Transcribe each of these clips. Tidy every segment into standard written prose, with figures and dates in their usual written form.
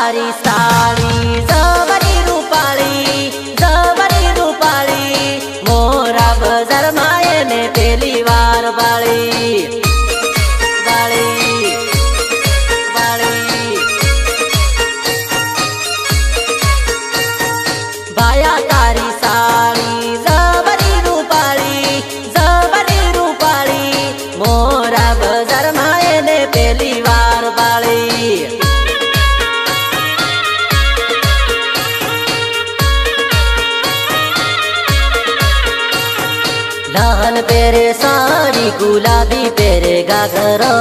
तारी साड़ी जबरी रूपाली मोरा बजार माए ने पहली वार बाली बाया तारी साड़ी जबरी रूपाली मोरा बजार माए ने पहली वार बाली लाल पेरे साड़ी गुलाबी पेरे घाघरो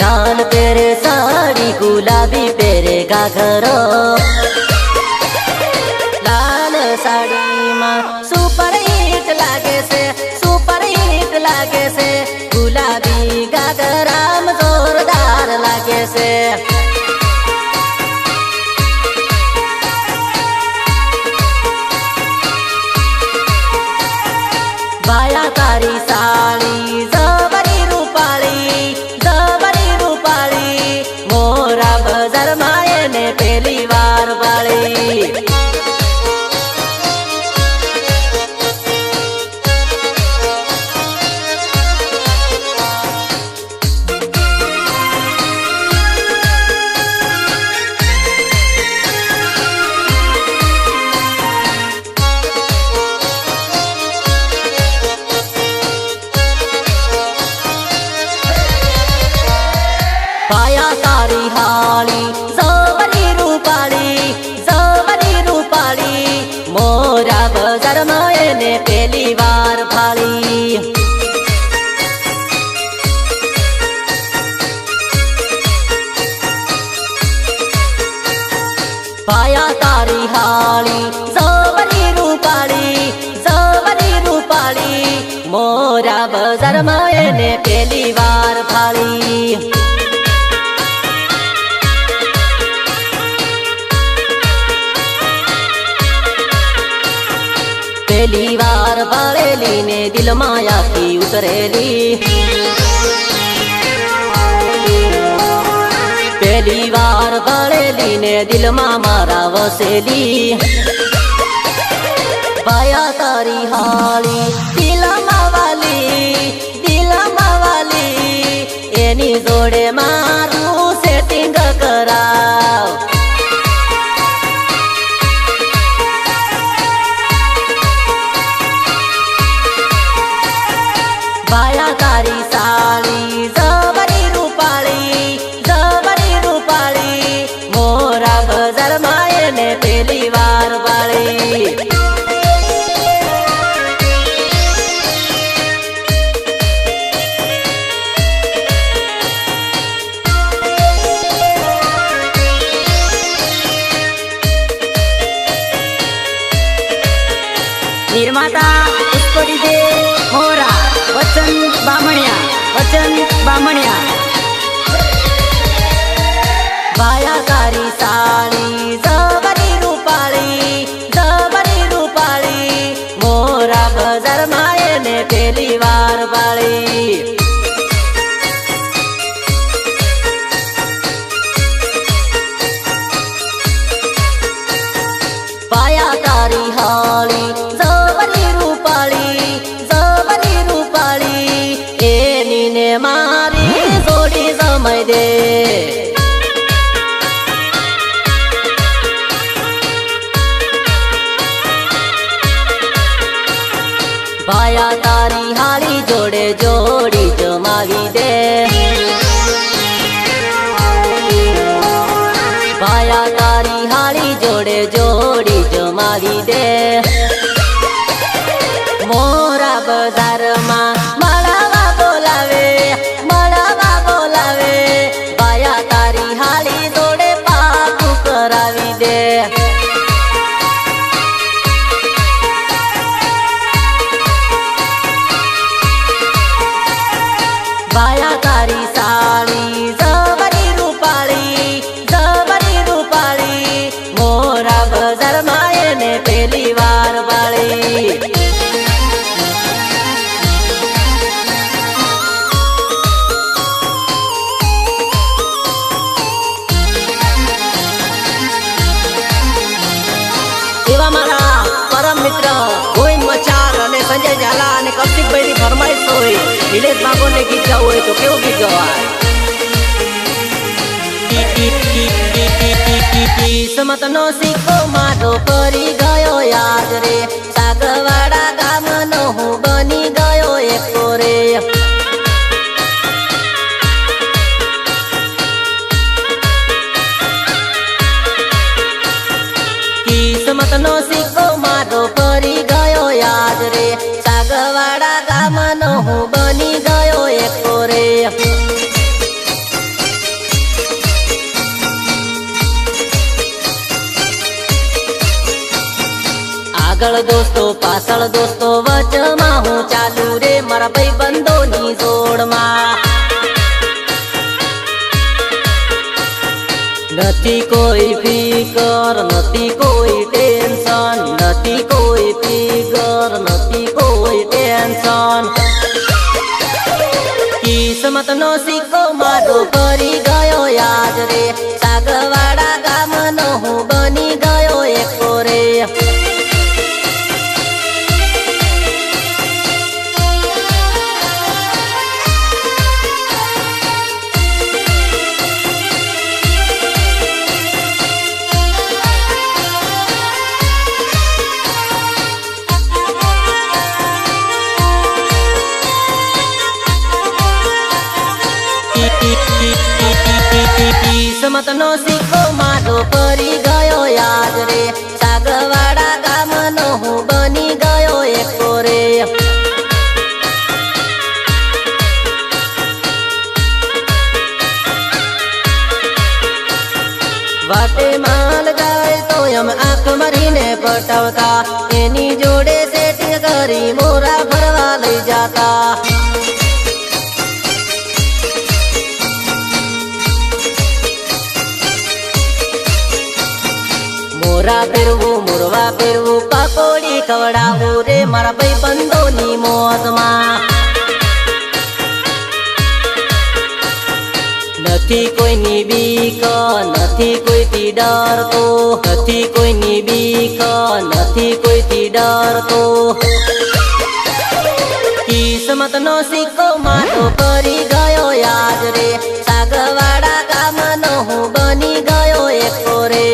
लाल पेरे साड़ी गुलाबी पेरे घाघरो लाल साड़ी में सुपर हिट लागे से गुलाबी घाघरा में जोरदार लागे से बाया तारी साड़ी जबरी रूपाली मोरा बजार माए ने पहली वार बाली बाया तारी हाली जबरी रूपाली मोरा बजार माए ने पहली बार फाली बाया तारी हाली जबरी रूपाली मोरा बजार माए ने पहली बार फाली पहली बार बाळेली ने दिल माया की उतरेली पहली बार बाळेली ने दिल मा मारा वसेली बाया तारी हाली दिल मावाली एनी जोड़े मारू सेटिंग कराव बाया तारी साड़ी जबरी रूपाली मोरा बजार माए ने पहली वार बाली निर्माता पुष्परिदे मोरा वचन बामणिया बाया तारी साड़ी जबरी रूपाली मोरा बजार माए ने पहली वार बाली बाया तारी हाली जबरी रूपाली एनी ने मारी जोड़ी समय दे बाया तारी हाली जोड़े जोड़ी जमावी दे बाया तारी हाली जोड़े जोड़ी जमावी दे मोरा बजार में मड़ावा बोलावे बाया तारी हाली जोड़े पाकू करावी दे बाया तारी साड़ी जबरी रूपाली मोरा बजार माए ने पहली वार बाली मित्र गोविंद मचार અને સંજય ઝાલા અને કૌશિકભાઈ ની ફરમાઈશ હોય નિલેશ બાગો ને ગીત ગાવું હોય તો કેવું ગીત ગવાય? કિસ્મત નો સિક્કો મારો પડી ગયો યાદ રે, સાગવાડા ગામ નો હું બની ગયો એકો રે. કિસ્મત નો સિક્કો મારો પડી ગયો યાદ રે, સાગવાડા ગામ નો હું બની ગયો એકો રે. આગળ દોસ્તો પાછળ દોસ્તો વચમાં હું ચાલુ રે મારા ભાઈબંધોની જોડમાં. નથી કોઈ ફિકર નથી કોઈ ટેન્શન, નથી કોઈ ફિકર નથી કોઈ ટેન્શન. કિસ્મત નો સિક્કો મારો પડી ગયો યાદ રે, સાગવાડા ગામ નો હું બની ગયો એકો રે. કિસ્મત નો સિક્કો મારો પડી ગયો યાદ રે, સાગવાડા ગામ નો હું બની ગયો એકો રે. વાટે માલ જાય તો એમ આંખ મારીને પટાવતા, એની જોડે સેટિંગ કરી મોરા ફરવા લઈ જાતા. મોરા ફેરવું મોરવા ફેરવું પકોડી ખવડાવું રે મારા ભાઈબંધોની મોજમાં. નથી કોઈની બીક નથી કોઈથી ડરતો, નથી કોઈની બીક નથી કોઈથી ડરતો. કિસ્મત નો સિક્કો મારો પડી ગયો યાદ રે, સાગવાડા ગામ નો હું બની ગયો એકો રે.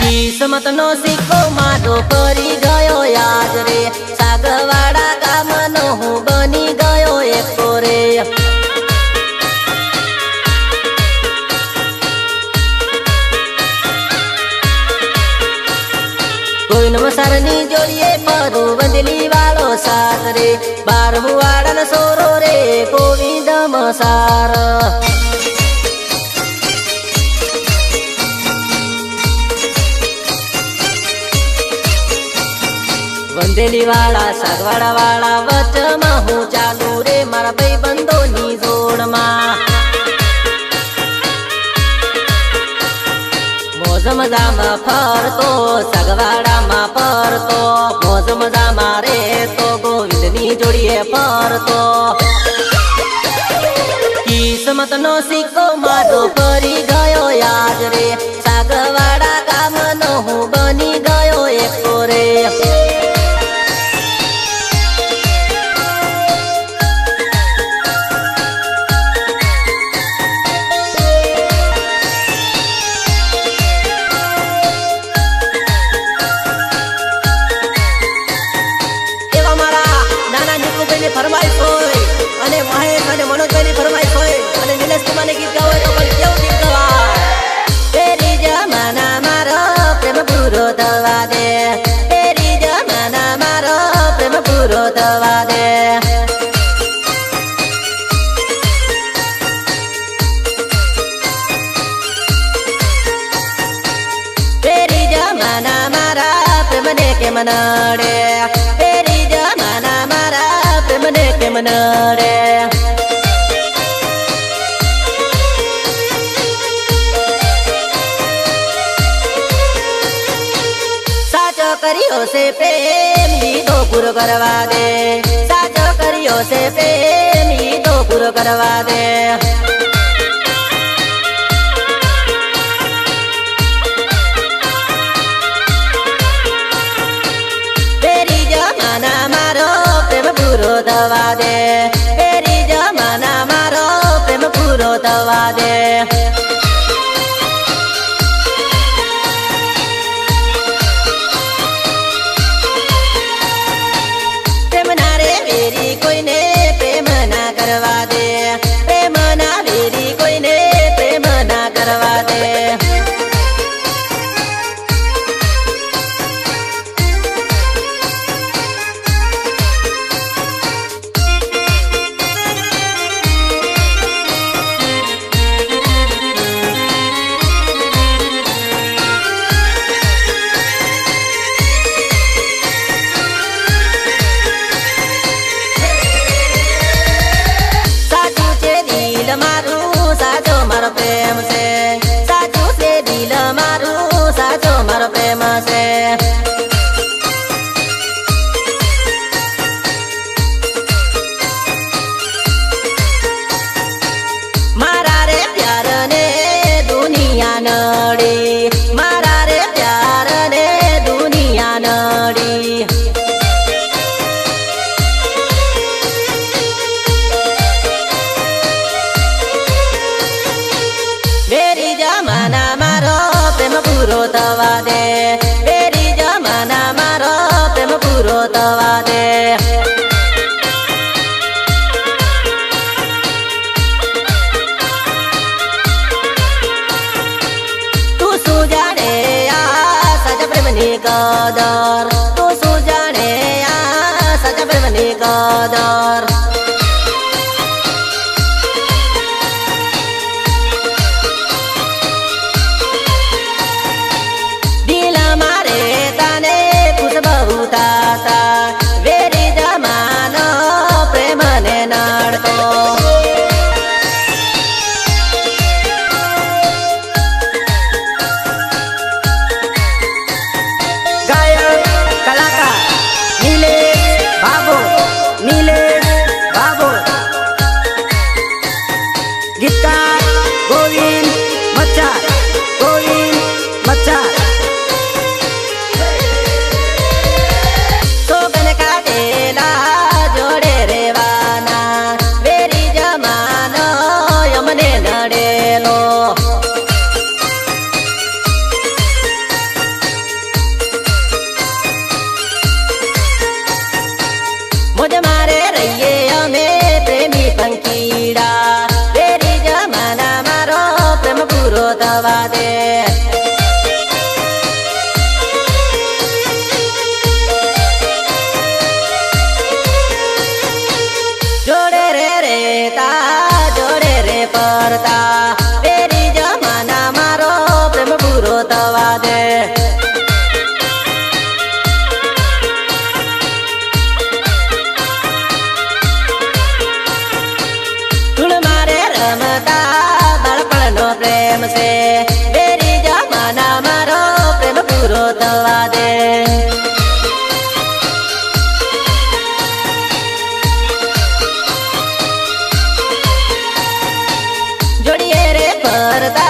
કિસ્મત નો સિક્કો મારો પડી ગયો યાદ રે, સાગવાડા ગામ નો હું બની ગયો એકો રે. કોઈ નમસાર ની જોડીએ પરું બંદલી વાળો સાથ રે, 12મું વાળા સોરો રે ગોવિંદ મસાર. બંદેલી વાળા સાગવાડા વાળા વચમાં હું ચાલુ રે મારા ભાઈબંધોની જોડમાં. મોજ મજામાં ફરતો સાગવાડામાં ફરતો, મોજ મજામાં રે તો ગોવિંદની જોડીએ ફરતો. કિસ્મત નો સિક્કો મારો પડી ગયો યાદ રે, સાગવાડા ગામ નો હું બની ગયો એકો રે. ફરમાઈશ હોય અને મહેશ અને મનોજભાઈ ની ફરમાઈશ હોય અને નિલેશ કુમાર ને ગીત ગાવું હોય તો કેવું ગીત ગવાય? તેરી જમાના મારો પ્રેમ પૂરો થવા દે, તેરી જમાના મારો પ્રેમ પૂરો થવા દે. તેરી જમાના મારા પ્રેમ ને કેમ નડે, તેરી જમાના મારા પ્રેમ ને કેમ નડે. से प्रेम ही तो पूरो करवा दे, साचो करियो से प्रेम ही तो पूरो करवा दे। तेरी जमाना मारो प्रेम पूरो थवा दे, तेरी जमाना मारो प्रेम पूरो थवा दे। कोई ने प्रेम ना करवा दे, प्रेम ना वेरी कोई ने प्रेम ना करवा दे। साचो मारो प्रेम से, साचो से दिल मारू, साचो मारो प्रेम से। मारा रे प्यार ने दुनिया नड़ी, मारा रे प्यार ने दुनिया नड़ी। तेरी जमाना मारो प्रेम पूरो थवा दे, तेरी जमाना मारो प्रेम पूरो थवा दे। तू सुजाने आ साचा प्रेम नी कदर, तू सुजाने आ साचा प्रेम नी कदर। वेरी जमानो प्रेम ने नड़तो, गायक कलाकार नीलेश बाबू, नीलेश बाबू। गीतकार गोविंद मच्चार, गोविंद मच्चार। जोड़े रेवाना वेरी जमानो यमने नडेलो। मुझे मारे रहिए हमें प्रेमी पंखीड़ा, वेरी जमाना मारो प्रेम पूरो थवा दे। जोड़े रे रेता जोड़े रे परता, तेरी जमाना मारो प्रेम पूरो थवा दे। तुण मारे रमता बाळपण नो प्रेम से, तेरी जमाना मारो प्रेम पूरो थवा दे। जोड़िए रे परता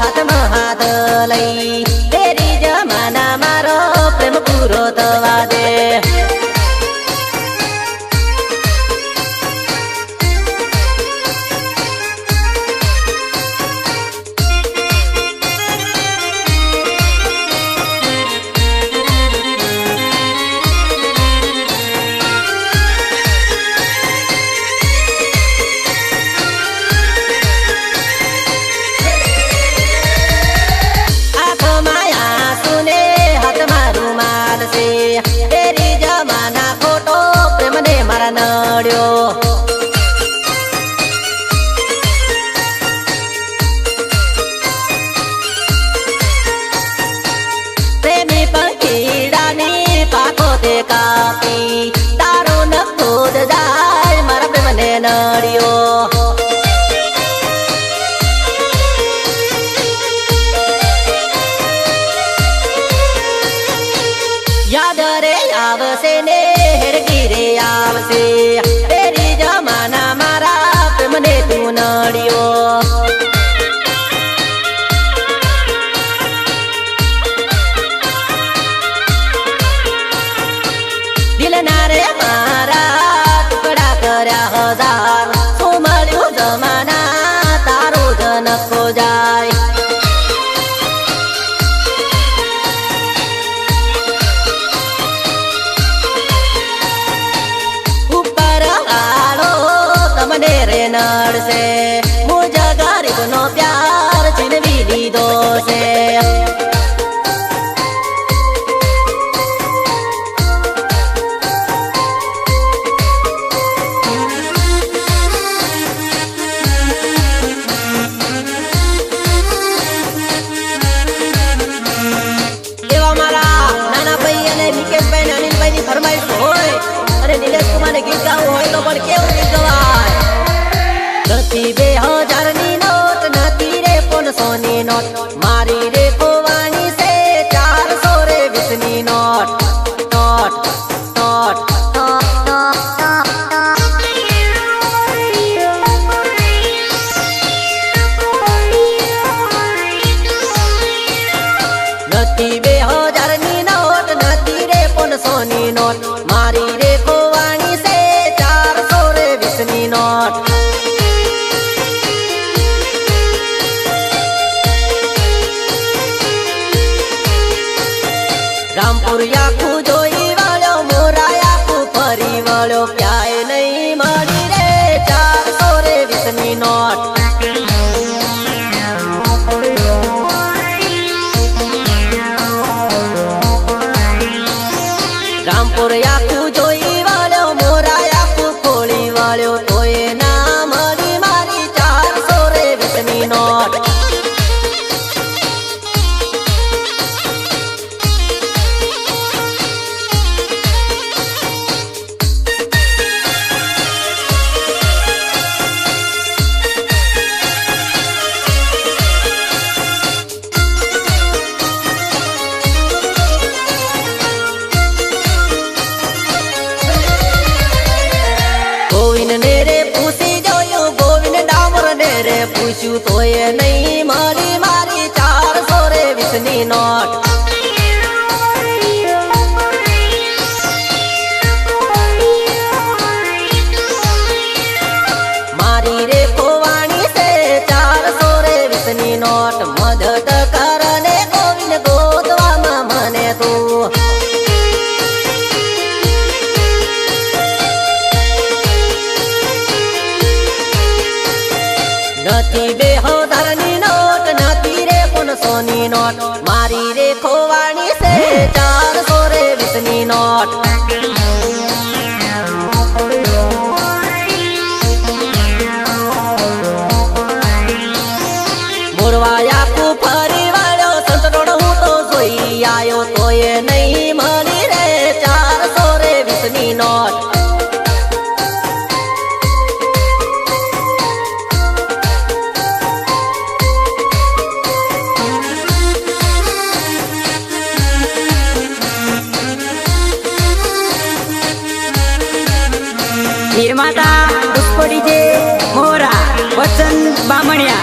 हाथ में हाथ लई, तेरी जमाना मारो प्रेम पूरो थवा दे। याद लड़से मुझा गरीब नो प्यार छिनवी लीधो से। निलेश कुमार ने गीत गाऊ होय तो पण केवुं गीत गवाय। नथी 2000 नी नोट नथी रे 500 नी नोट मारी रे खोवाणी से 400 रे 20 नी नोट नोट नोट नथी 2000 नी नोट नथी रे 500 नी नोट मारी रे नोट। रामपुर याकू जोई वालो मोरा याकू फरी वालो क्याय नहीं मળી रे 400 रे 20 नी नोट। रामपुर याकू जोई वालो मोरा याकू खोली वालो नोट। गोविंद ने रे पूछी जोयो गोविंद डामर ने रे पूछू तो ये नहीं मળી मारी 400 रे 20 नी नोट। मारी रे खोवाणी से 400 रे 20 नी नोट मदद करने गोविंद गोदवा में मने तू। नथी 2000 नी नोट नथी रे 500 नी नोट मारी रे खोवाणी से 400 रे 20 नी नोट। मोरवा याकू फरी वालो संतरोड हूँ तो जोई आयो तो ये नहीं मળી रे 400 रे 20 नी नोट। निर्माता पुष्पडी जे मोरा वचन बामणिया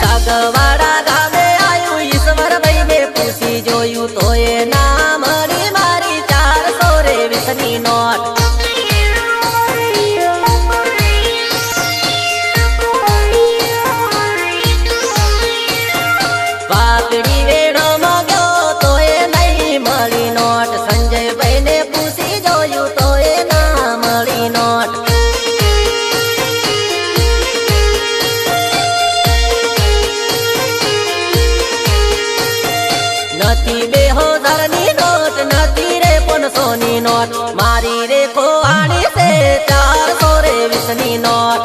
सागवाड़ा गावे आयु ईश्वर भाई ने पूछी जोयू तो ये ना मળી मारी 400 रे 20 नी नोट। पाकड़ी वेणो मग्यो तो ये नहीं मળી नोट। संजय भाई ने पूछी जोयू तो ये ना मળી नोट। नथी 2000 नी नोट नथी रे 500 नी नोट मारी रे खोवाणी से 400 रे 20 नी नोट।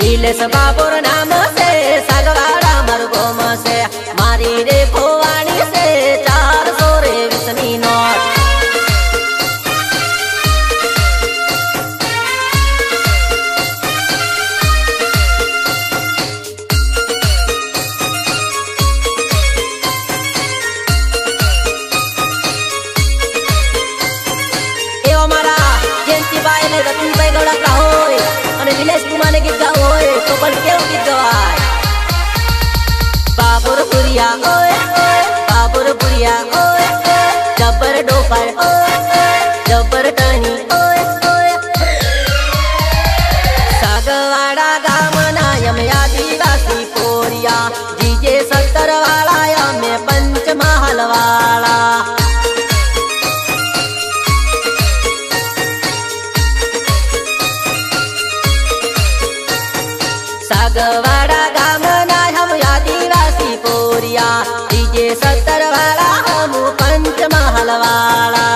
नीलेश बाबुर नाम से सागवाड़ा मरगोम से मारी रे खोवाणी से 400 रे 20 नी नोट। निलेश कुमार ने गीत गाओ होय तो पण केवुं गीत गवाय। बाबुरपुरिया ओए ओए बाबुरपुरिया ओए ओए जबर डोपाय ओए ओए जबर टणी ओए ओए। सागवाड़ा गामना यम आदिवासी पोरिया जीजे सागवाड़ा गामना हम आदिवासी पोरिया डीजे 70 वाला हम पंचमहल वाला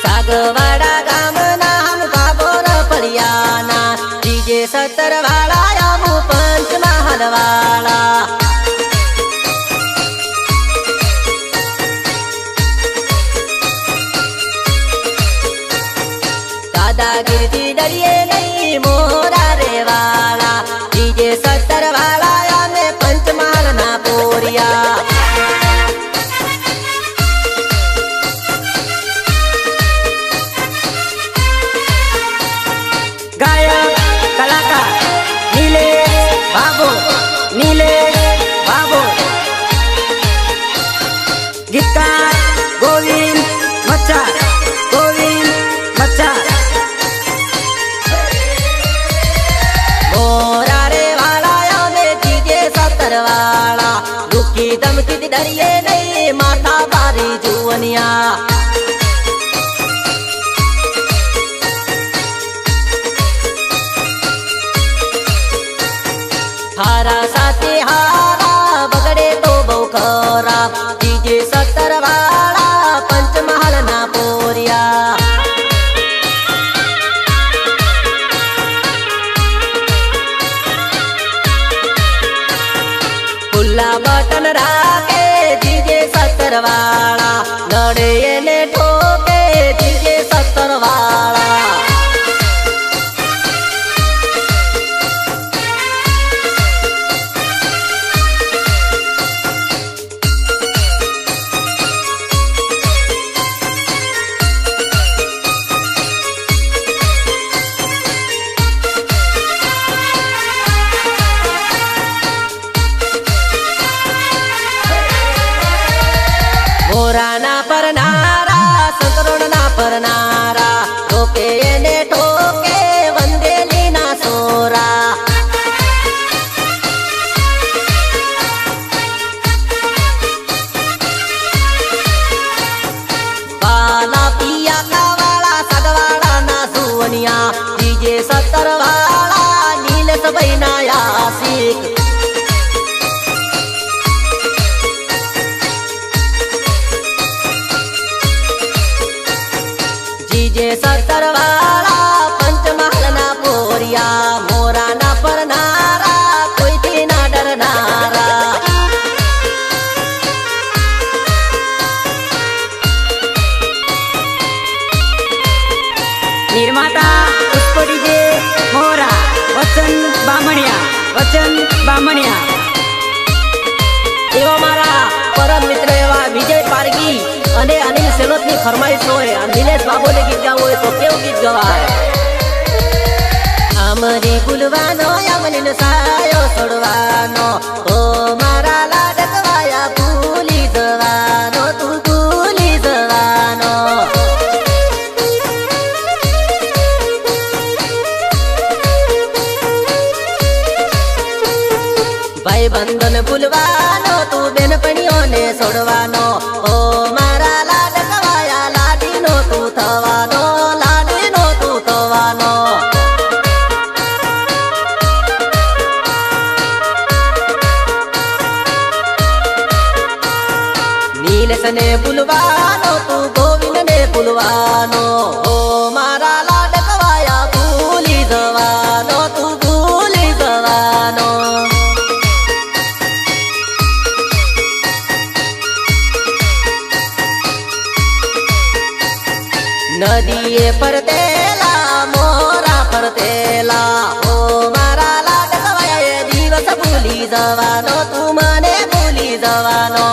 सागवाड़ा गामना हम काबोर फलियाना डीजे 70 वाला हम पंचमहल वाला दादागिरी डरिए नहीं मोरा रे वाला डीजे 70 वाला में पंचमहल ना पोरिया गायक कलाकार नीलेश बाबू गीतकार गोविंद मच्चार मोरा रे वाला में डीजे 70 वाला दुखी धमकी डरिए नहीं माता बारी जुवनिया हारा साथी हारा बगड़े तो बौखरा डीजे 70 वाला पंचमहल ना पोरिया खुला बटन राके डीजे 70 वाला लड़े ने ठोके डीजे 70 वाला मोरा ना पर नारा संतरोण ना पर नारा ठोके ने ठोके वंदेली ना सोरा बाला पिया का वाला सगवाड़ा ना सुवनिया डीजे 70 वाला नीलेश बैना यासिक डीजे 70 वाला पंचमहल ना पोरिया मोरा ना पर नारा कोई थी ना डर नारा निर्माता पुष्प डीजे मोरा वचन बामणिया एवा मारा परम मित्र एवा विजय पारगी અને અનિલ સેલોતની ફરમાઈશ હોય નિલેશ બાબુને ગીત ગાવું હોય તો કેવું ગીત ગવાય અમરી ભૂલવાનો અમલીનો સાયો છોડવાનો ઓ મારા લાડકવાયા ભૂલી જવાનો તું ભૂલી જવાનો ભાઈ બંધન ભૂલવાનો તું બેનપણીઓને છોડવાનો ઓ મારા લાડકવાયા લાડીનો તું થવાનો લાડીનો તું થવાનો નીલેશને ભૂલવાનો તું ગોવિંદને ભૂલવાનો ઓ મારા લાડકવાયા ભૂલી જવાનો તું ભૂલી જવાનો નદીએ ફરતેલા મોરા ફરતેલા ઓ મારા લાડકવાયા એ દિવસ ભૂલી જવાનો તું મને ભૂલી જવાનો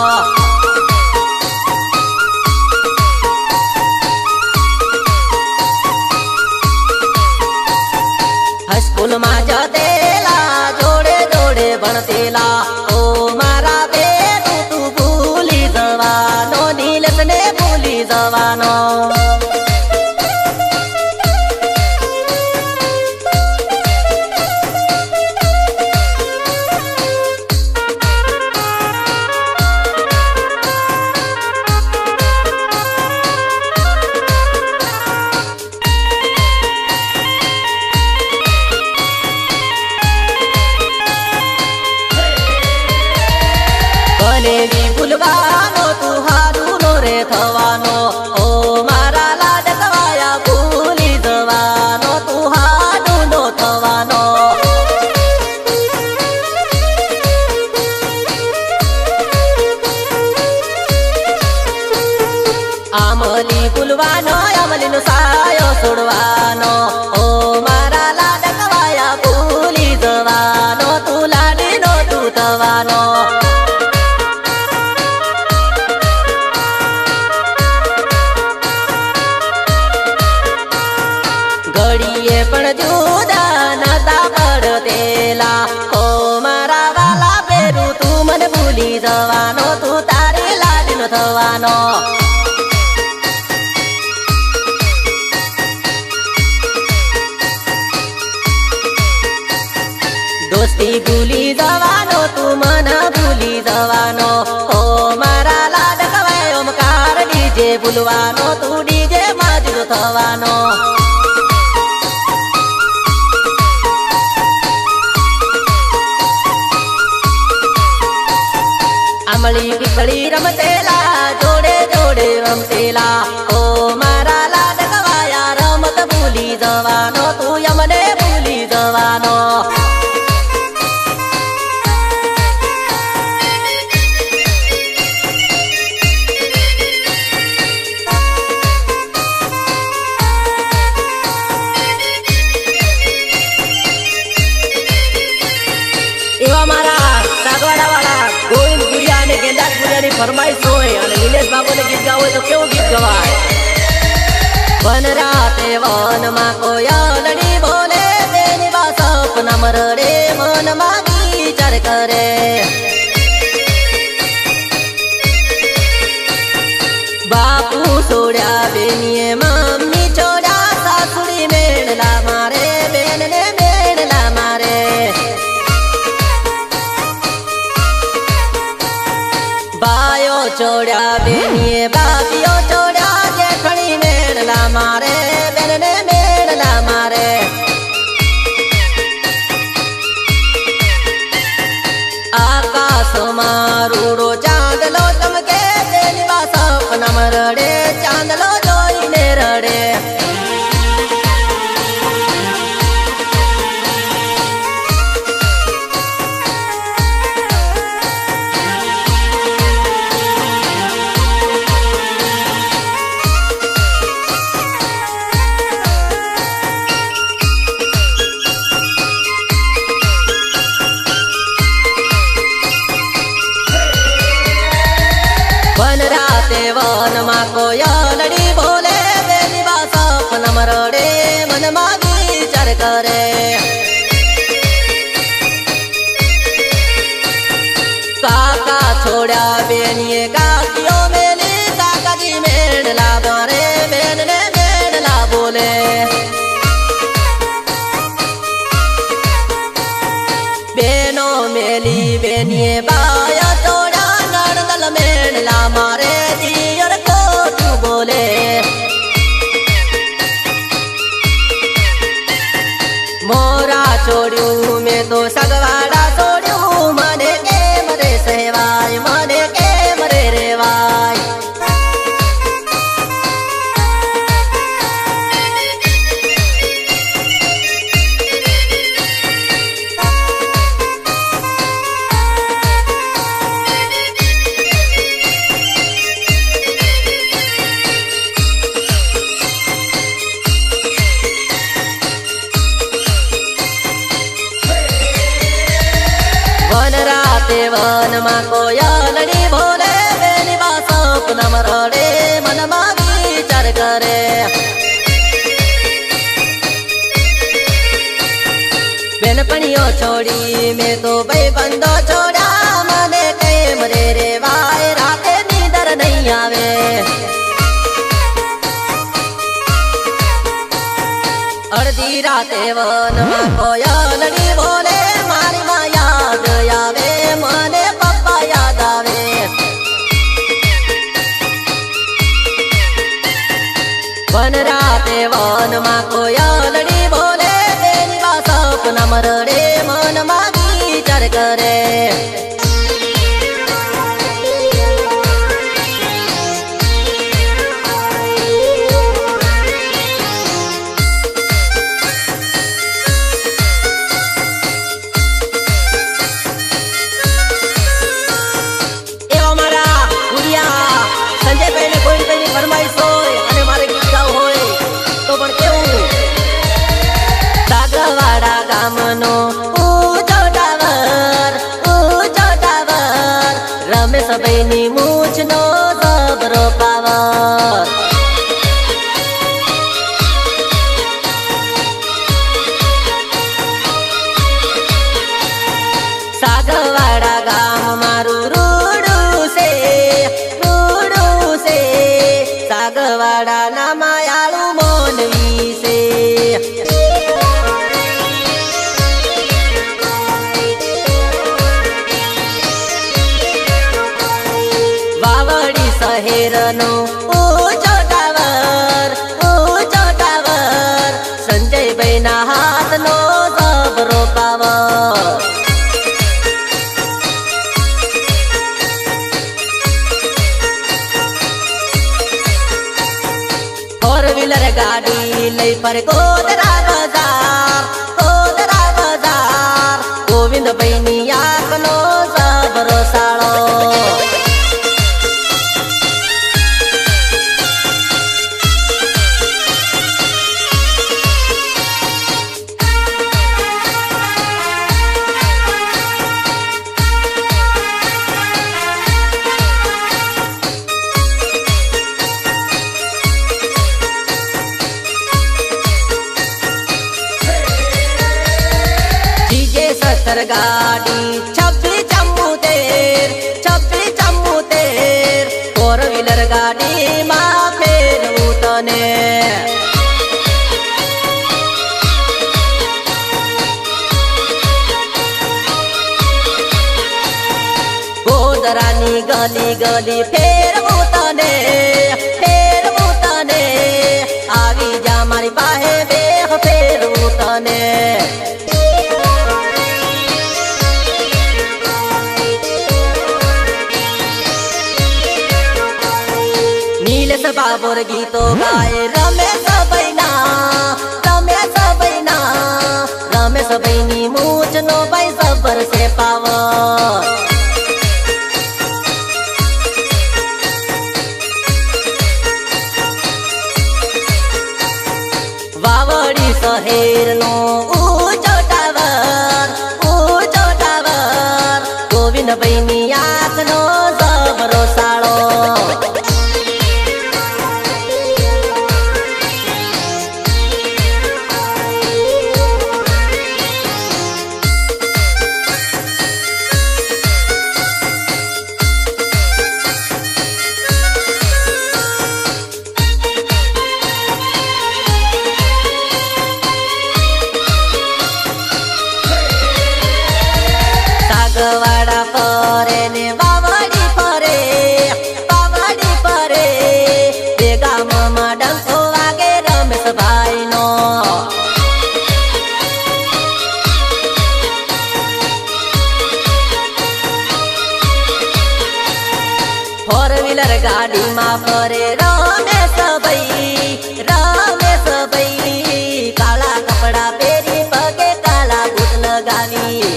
હાઈસ્કૂલમાં જતેલા જોડે જોડે ભણતેલા ઓ મારા બેનું તું ભૂલી જવાનો નીલેશને ભૂલી જવાનો અમલી ભૂલવાનો અમલીનો સાયો છોડવાનો ઓ મારા લાડકવાયા ભૂલી જવાનો તું લાડીનો તું થવાનો ઘડીએ પણ જુદા નતા પડતેલા ઓ મારા વાલા પેરું તું મને ભૂલી જવાનો તું તારી લાડીનો થવાનો દોસ્તી ભૂલી જવાનો તું મને ભૂલી જવાનો ઓ મારા લાડકવાય ઓમકાર ડીજે ભૂલવાનો તું ડીજે માજરો થવાનો અમલી પીપળી રમતેલા જોડે જોડે રમતેલા ઓ મારા લાડકવાયા રમત ભૂલી જવાનો તું અમને ભૂલી જવાનો એવા મારા સાગવાડા વાળા ગોવિંદ ગુડિયા અને ગેંદાર ગુડિયાની ફરમાઈશ હોય અને નિલેશ બાબુને ગીત ગાવું હોય તો કેવું ગીત ગવાય વન રાતે વનમાં કોયલડી બોલે તેની બા સપના મરડે મનમાં વિચાર કરે બાપુ છોડ્યા બેનીએ મમ્મી છોડ્યા સાસુડી મેળલા મારે બેનને મેળલા મારે બાયો છોડ્યા બેનીએ બાપીઓ છોડ્યા જેઠણી મેળલા મારે બેનને મેળલા મારે આકાશમાં રૂડો ચાંદલો ચમકે તેની બા સપનામાં રડે ચાંદલો જોઈને રડે વન રાતે વનમાં કોયલડી બોલે બેની બા સપનામાં રડે મનમાં વિચાર કરે કાકા છોડ્યા બેનીએ કાકીઓ મેલી કાકાજી મેળલા મારે બેનને મેળલા બોલે બેનો મેલી બેનીએ બાયા છોડ્યા નણદલ મેળલા મારે દિયર ખોટું બોલે મોરા છોડ્યું મેં તો સગવાડા છોડ્યું મને કેમ રે સહેવાય મને કેમ રે રેવાય વન રાતે વનમાં કોયલડી બોલે બેની બા સપનામાં રડે મનમાં વિચાર કરે બેનપણીઓ છોડી મેં તો ભાઈબંધો છોડ્યા મને કેમ રે રેવાય રાતે નીંદર નહીં આવે અડધી રાતે વનમાં કોયલડી બોલે મારી માં યાદ આવે મને પપ્પા યાદ આવે વન રાતે વનમાં કોયલડી બોલે તેની બા સપનામાં રડે મનમાં વિચાર કરે એવા મારા ગુડિયા સંજયભાઈ ને કોઈ ફરમાઈશ હોય સાગવાડાના માયાળુ મોનવી છે. વાવડી શહેરનો ઊંચો ટાવર સંજયભાઈના હાથનો જબરો પાવર. ફોર વ્હીલર ગાડી લઈ પર ગોધરા બજાર ગોવિંદભાઈની આંખનો જબરો સાળો. ગાડી 2674 ફોર વ્હીલર ગાડીમાં ફેરવું તને. ગોધરાની ગલી ફેરવું તને આવી જા મારી પાસે બેહ ફેરવું તને. નીલેશ બાબોર ગીતો ગાય રમેશ ભાઈની મૂછનો ભાઈ સબર છે પાવર. વાવડી શહેરનો ઊંચો ટાવર ગોવિંદભાઈની આંખનો જબરો સાળો. સાગવાડા ફરે ને વાવડી ફરે બે ગામમાં ડંકો વાગે રમેશભાઈનો. ફોર વ્હીલર ગાડીમાં ફરે રમેશભાઈ કાળા કપડા પહેરી પગે કાળા બૂટ લગાવી.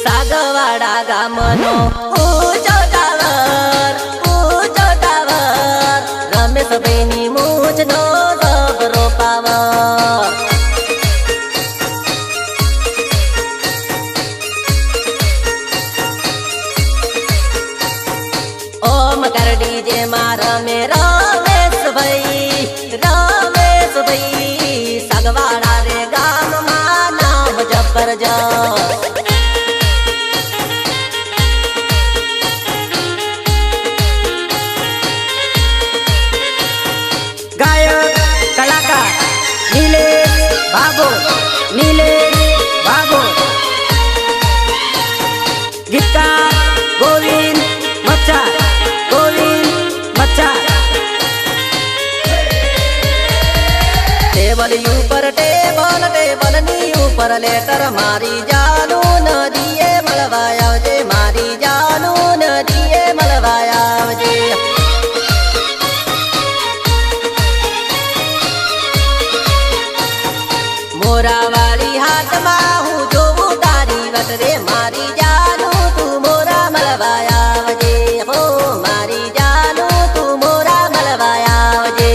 સાગવાડા ગામનો ઊંચો ટાવર રમેશભાઈની મૂછનો જબરો પાવર. ઓમ કરડી જે રમે રમેશભાઈ સાગવાડા રે ગામમાં નામ જબરજસ્ત. ગાયક કલાકાર નીલેશ બાબો. ગીતકાર ગોવિંદ મચ્છાર. ટેબલની ઉપર લેટર મારી જાનું નદીએ મળવા આવજે મારી જાનું નદીએ મળવા આવજે. મોરાવાળી હાથમાં હું જોઉં તારી વટરે મારી જાનું તું મોરા મળવા આવજે. હો મારી જાનું તું મોરા મળવા આવજે.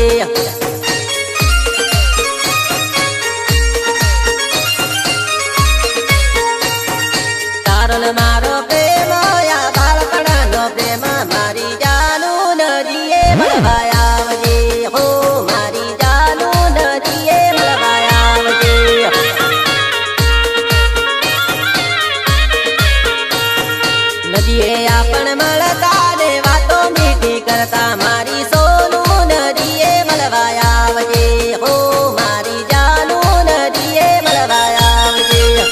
મારો પ્રેમ યા બાળપણનો પ્રેમ મારી જાનું નદીએ મળવા આવજે. હો મારી જાનું નદીએ મળવા આવજે. ભરતા મારી સોનું નદીએ મળવા આવજે હો મારી જાનું નદીએ મળવા આવજે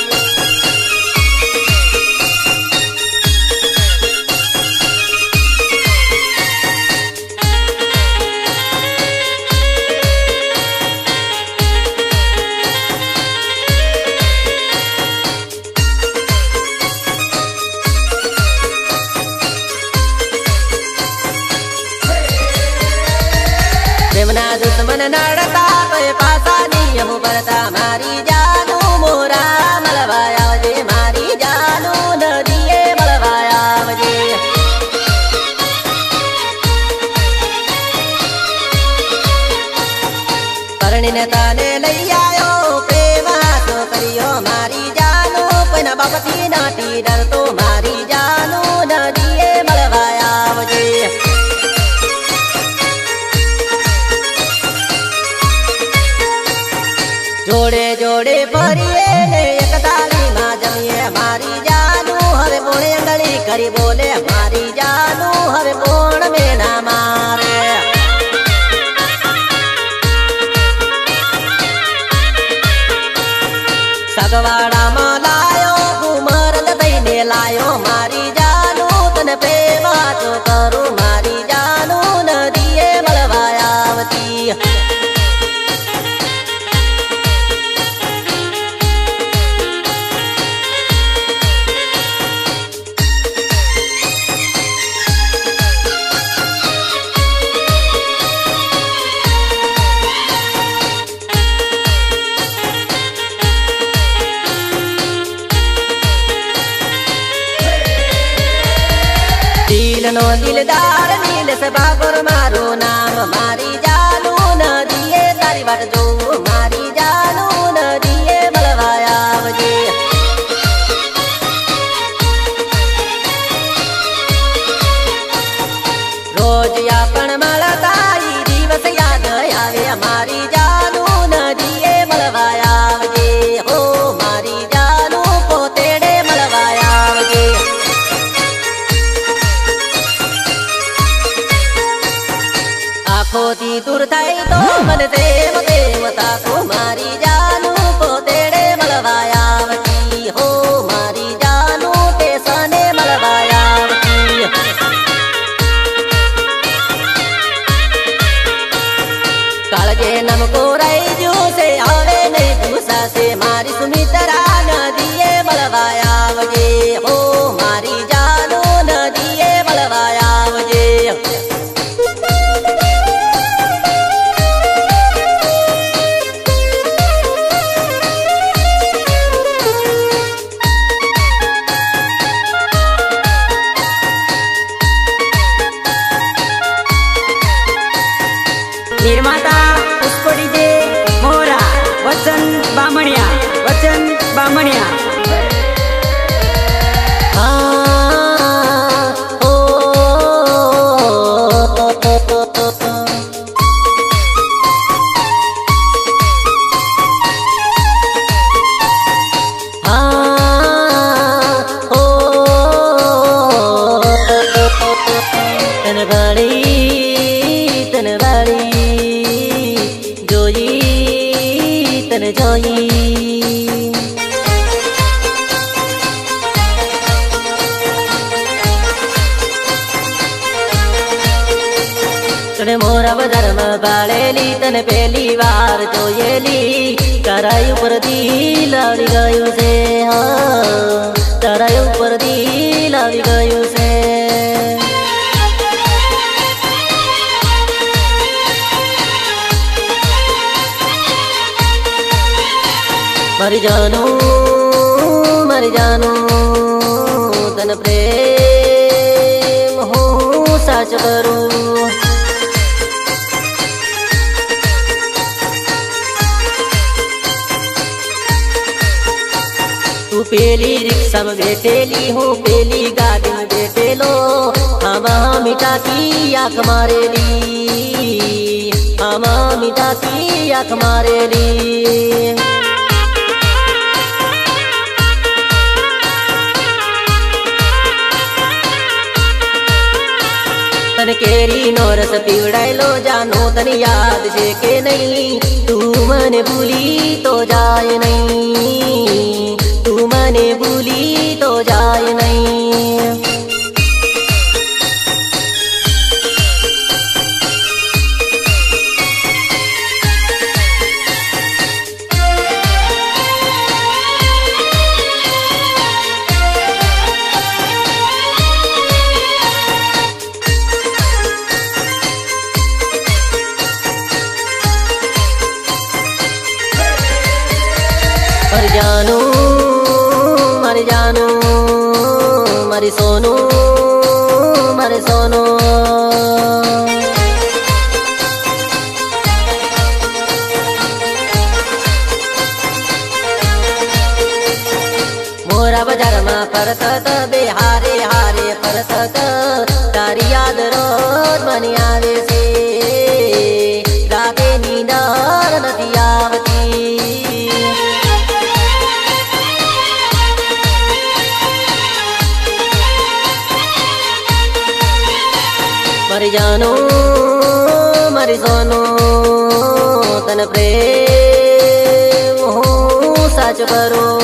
પ્રેમના દુશ્મન નડતા કોઈ પાસા નિયમ ભરતા મારી જાનું મોરા મળવા આવજે મારી જાનું નદીએ મળવા આવજે પરણીને તને લઈ આવ્યો પ્રેમ હાથો કર્યો મારી જાનું કોઈના બાપથી નાથી ડરતો મારી જાનું નદીએ મળવા આવજે જોડે જોડે ફરીએ ને એક તાલીમાં જમીએ મારી જાનું હવે બોણે અંગળી કરી બોલે મારી જાનું હવે બોણ મેના મારે સગવાડામાં લાયો ઉમરદ થઈને લાયો મારી જાનું તને પ્રેમ વાતો કરું મારી જાનું નદીએ મળવા આવતી દિલનો દિલદાર નીલેશ બાગોર મારું નામ મારી જાનું નદીએ તારી વાટ જોઉં મારી જાનું નદીએ મળવા આવજે રોજ આપણ મળતા ઈ દિવસ યાદ આવે મારી જાનું નદીએ મળવા આવજે હો મારી જાનું પોતેડે મળવા આવજે આંખોથી દૂર થાય તો મને તેમ તેમ તાકો મારી જાનું પોતેડે મળવા આવતી હો મારી જાનું તે સને મળવા આવતી કાળજે નમકો રહી જશે હવે નહીં ભૂસાશે મારી સુમિત્રા નદીએ મળવા આવજે હો મારી જાનું નદીએ મળવા આવજે निर्माता पुष्प डीजे मोरा वचन बामणिया તને મોરા બજારમાં ભાળેલી તને પહેલી વાર જોયેલી તારા ઉપર દિલ આવી ગયું છે હા તારા ઉપર દિલ આવી ગયું છે મારી જાનું તને પ્રેમ હું સાચ કરું તું પેલી રિક્ષામાં બેઠેલી હું પેલી ગાડીમાં બેઠેલો આમાં મીઠા કી આંખ મારેલી આમાં મીઠા કી આંખ મારેલી તને કેરીનો રસ પીવડાયેલો જાનો તને યાદ છે કે નહીં? તું મને ભૂલી તો જાય નહીં, તું મને ભૂલી તો જાય નહીં. મર જાનું મર જાનું મારી સોનું મારે સોનું. મોરા બજારમાં ફરતત બે હારે હારે ફરતત તારી યાદ રોજ મને આવે છે, રાતે નીંદર નથી આવતી. મારી જાનું મારી સોનું તને પ્રેમ હું સાચો કરું.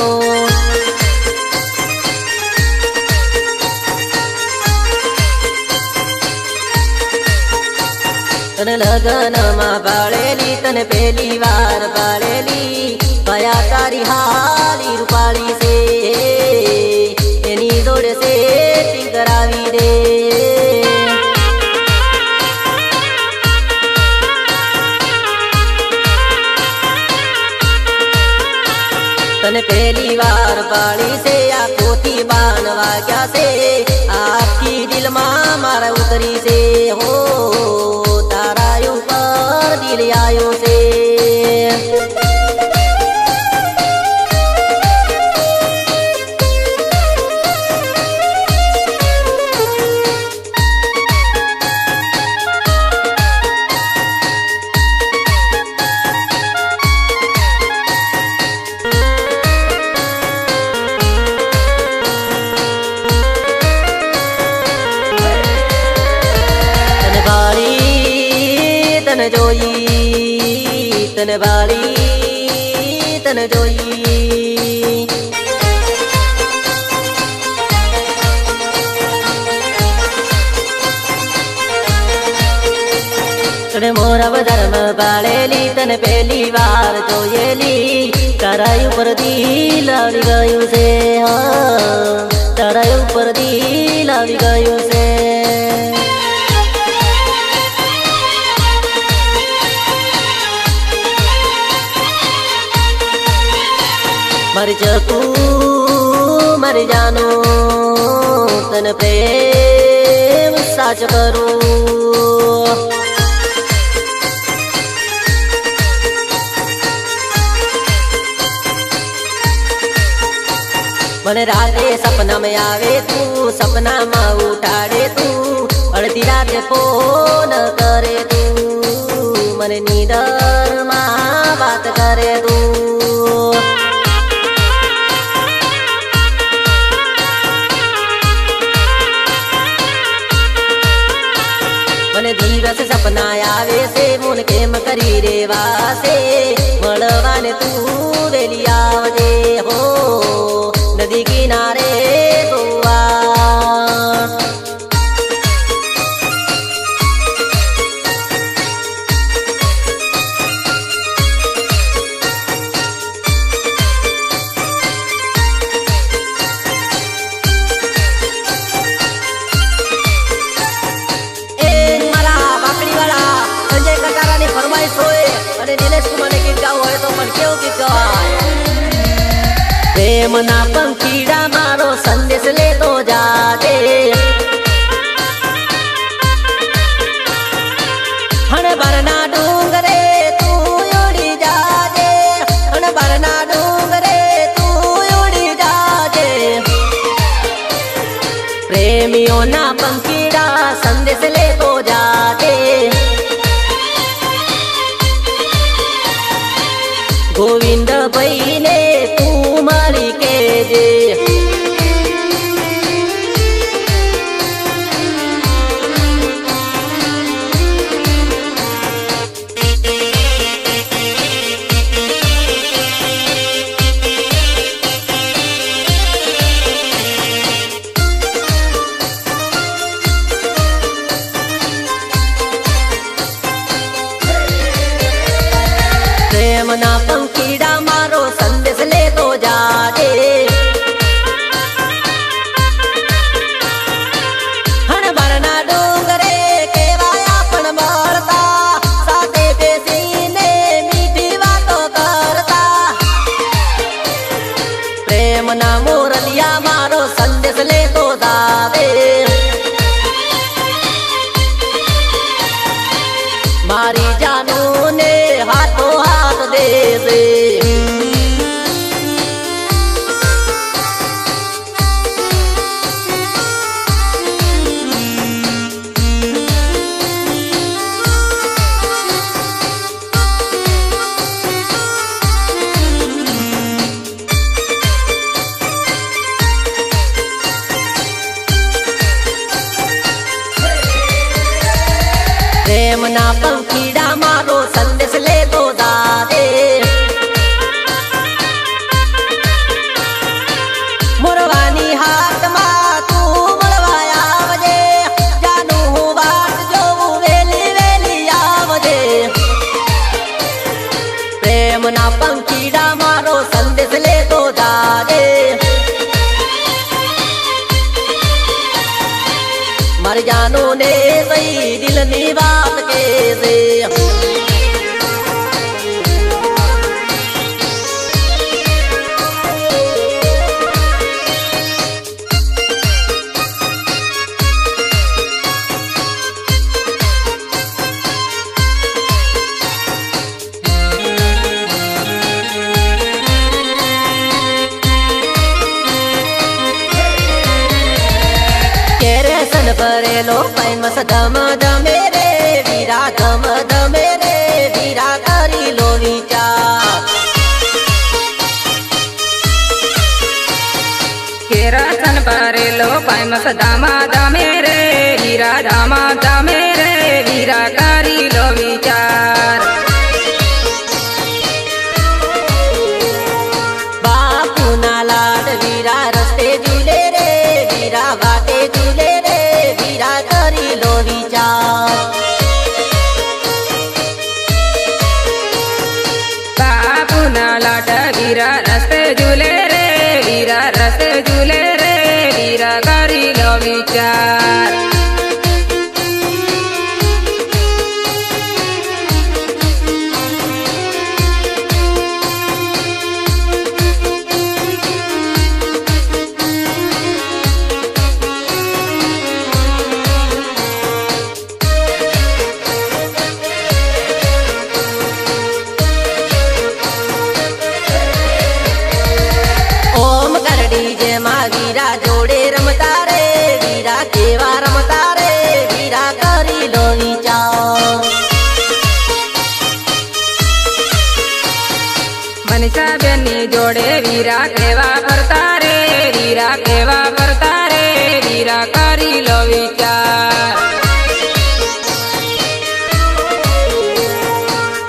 તને લગનમાં પાળેલી તને પહેલી વાર પાળેલી, કયા તારી હાલી રૂપાળી છે એની જોડે સેટિંગ કરાવી દે. તને પહેલી વાર પાળી છે આંખોથી બાન વાગ્યા છે, આખી દિલમાં મારા ઉતરી છે હો, તારા ઉપર દિલ આવ્યો છે. તને જોઈ તને વાળી તને જોઈ, તને મોરા બજારમાં પાળેલી તને પહેલી વાર જોયેલી, તારા ઉપર દિલ આવી ગયું છે, તારા ઉપર દિલ આવી ગયું છે. મરી જતું મરી જાનું તને પ્રેમ સાચો કરું. મને રાતે સપનામાં આવે તું, સપનામાં ઉઠાડે તું, અડધી રાતે ફોન કરે તું, મને નીંદરમાં વાત કરે તું. મને દિવસ સપના આવે છે મને કેમ કરી રેવાશે, મળવાને તું વેલી આવજે હો નદી કિનારે ગોવા. પ્રેમના પંખીડા મારો સંદેશ લેતો જાજે, હણબારના ડુંગરે તું ઉડી જાજે, હણબારના ડુંગરે તું ઉડી જાજે. પ્રેમીઓના પંખીડા સંદેશ લેતો જાજે, ગોવિંદ ભાઈને તું મારી કેજે. પ્રેમના પંખીડા મારો સંદેશ લેતો જારે મોરવાની હાથમાં તું મળવા આવજે જાનું હું વાત જોઉં વેલી વેલી આવજે પ્રેમના પંખીડા મારો સંદેશ લેતો જારે મારી જાનો ને સહી દિલની વાત કે છે ભરેલો પૈમસ ધમ ધમે રે વીરા ધમ ધમે રે વીરા કરી લો વિચાર કેરાસન ભરેલો પૈમસ ધામા ધમે રે હીરા ધામા ધમે રે વીરા કરી લો વિચાર બાપુના લાડ વીરા રસ્તે ઝૂલે રે વીરા વાટે ઝૂલે રે વીરા કરી લો વિચાર બાપુના લાટ વીરા રસ્તે ઝૂલે રે વીરા રસ્તે ઝૂલે રે વીરા કરી લો વિચાર વીરા જોડે રમતા રે વીરા કેવા રમતા રે વીરા કરી લો વિચાર મનીષાબેનની જોડે વીરા કેવા ફરતા રે વીરા કેવા ફરતા રે વીરા કરી લો વિચાર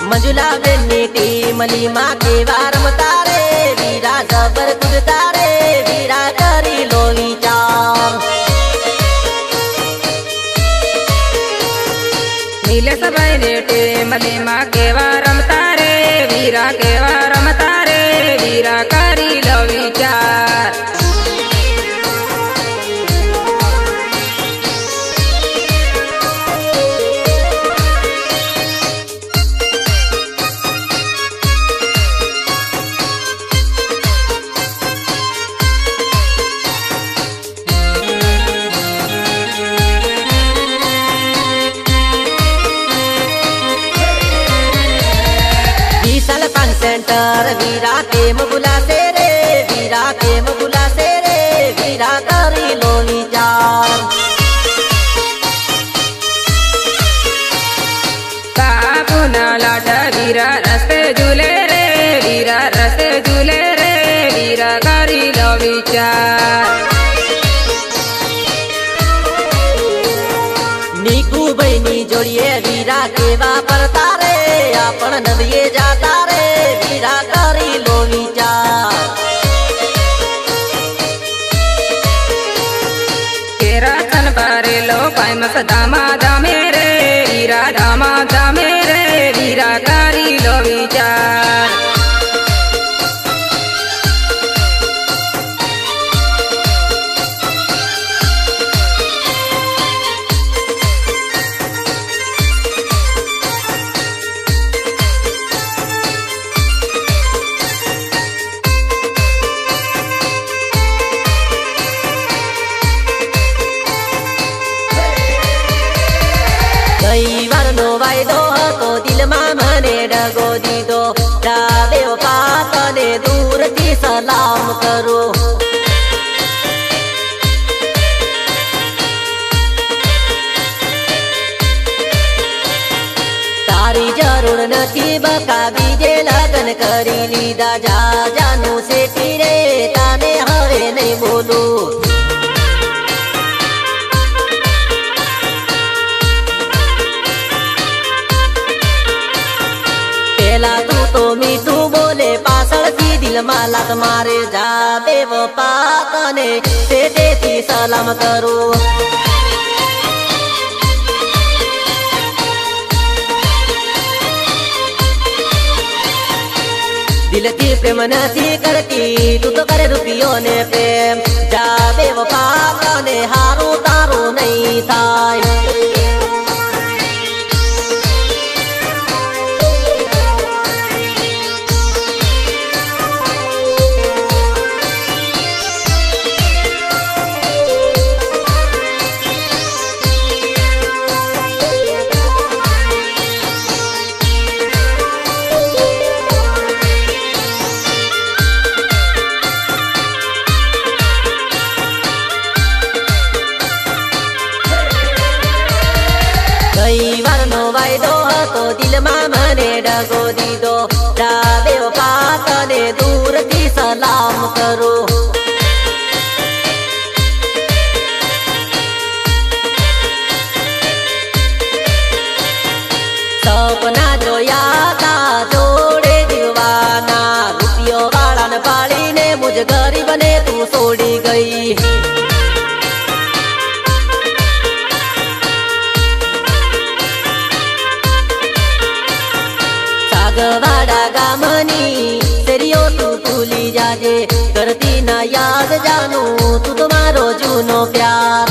મંજુલાબેનની ટીમલીમાં કેવા રમતા રે વીરા જબર કૂદતા રે વીરા કરી લો વિચાર નીલેશભાઈ ને ટેમલીમાં કેવા રમતા રે વીરા કેવા રમતા રે વીરા કરી લો વિચાર સેન્ટર વીરા કેમ બુલાશે રે વીરા કેમ બુલાશે રે વીરા કરી લો વિચાર બાપુના લાટ વીરા રસ્તે ઝૂલે રે વીરા રસ્તે ઝૂલે રે વીરા કરી લો વિચાર નીકુભાઈની જોડીએ વીરા કેવા પડતા રે આપણ નદીએ જાતા રે વીરા કરી લો વિચાર કેરાસન ભરેલો પૈમસ ધામા ધામે રે વીરા ધામા ધામે રે વીરા કરી લો વિચાર રવિવારનો વાયદો હતો દિલમાં મને ડગો દીધો રાદેવ પાતને દૂરથી સલામ કરો તારી જરૂર નથી બકા બીજે લગ્ન કરી લીધા જા જાનું શેઠી રે તાને હવે નહીં બોલું દિલમાં લાત મારે જા બેવફા તને સેટેથી સલામ કરું દિલથી પ્રેમ નથી કરતી તું તો કરે રૂપિયો ને પ્રેમ જા બેવફા તને હારું તારું નહીં થાય રવિવારનો વાયદો હતો દિલમાં મને ડગો દીધો જા બેવફા તને દૂરથી સલામ કરું સપના જોયા તા જોડે દીવાના રૂપિયો વાળાને પાડીને મુજ ગરીબને તું છોડી ગઈ ગવાડા ગામની શેરીઓ તું ભૂલી જાજે કરતી ના યાદ જાનું તું તો મારો જૂનો પ્યાર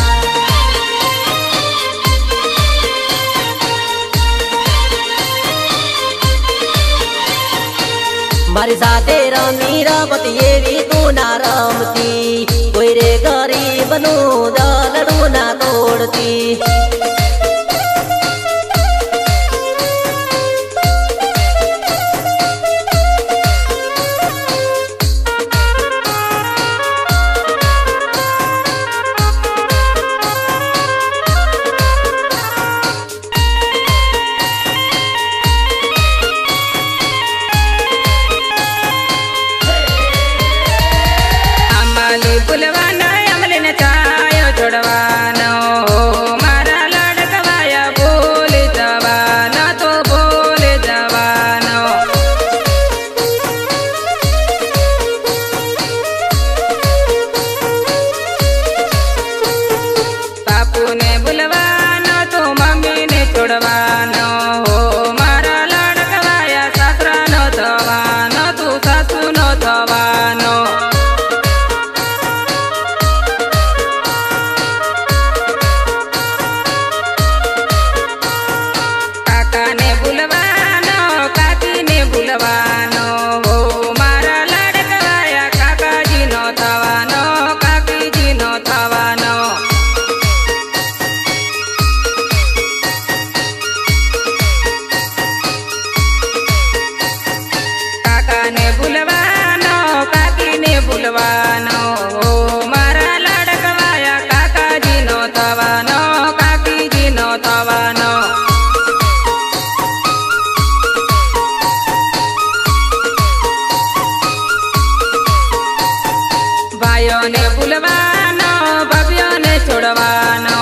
મારી સાથે રમી રમતી એવી તું ના રમતી કોઈ રે ગરીબનું દલડું ના તોડતી ભૂલવાનો અમલીને છાયો છોડવાનો મારા લડકવાયા ભૂલ જવાનો તો ભૂલ જવાનો બાપુને ભૂલવાનો તો મમ્મીને છોડવાનો મારા લડકવાયા સાસરાનો થવાનો તું સાસુનો થવાનો ભૂલવાનો મારા લડકવાયા કાકાજીનો થવાનો કાકીજીનો થવાનો ભાઈઓને ભૂલવાનો ભવ્યોને છોડવાનો